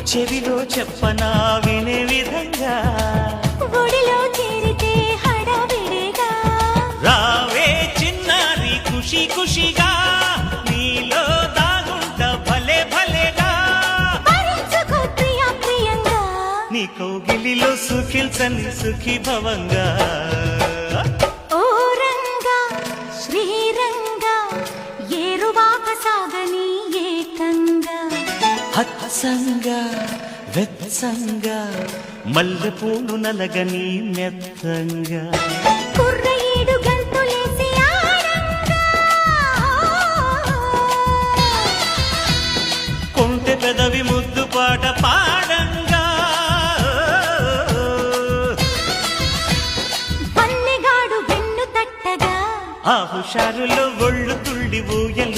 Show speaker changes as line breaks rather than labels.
చెవిలో చెప్పనా వినే విధంగా
ఒడిలో చేరితే హడావిడిగా
రావే చిన్నారి ఖుషి ఖుషిగా నీలో దాగుంట భలే భలేగా
భరించుకో ప్రియా ప్రియంగా
నీ కౌగిలిలో సుఖిల్చని సుఖీ భవంగా
ఓ రంగా శ్రీరంగా ఏరువాక సాగని ఏకంగా
హత్సంగా వెత్సంగా మల్లెపూలు నలగని మెత్తంగా
కుర్రయేడు గంతులేసి ఆడంగా
కొంటె పెదవి ముద్దు పాట పాడంగా
పన్నెగాడు వెన్ను తట్టగా
ఆ హుషారులో ఒళ్ళు తుళ్ళి ఊయలు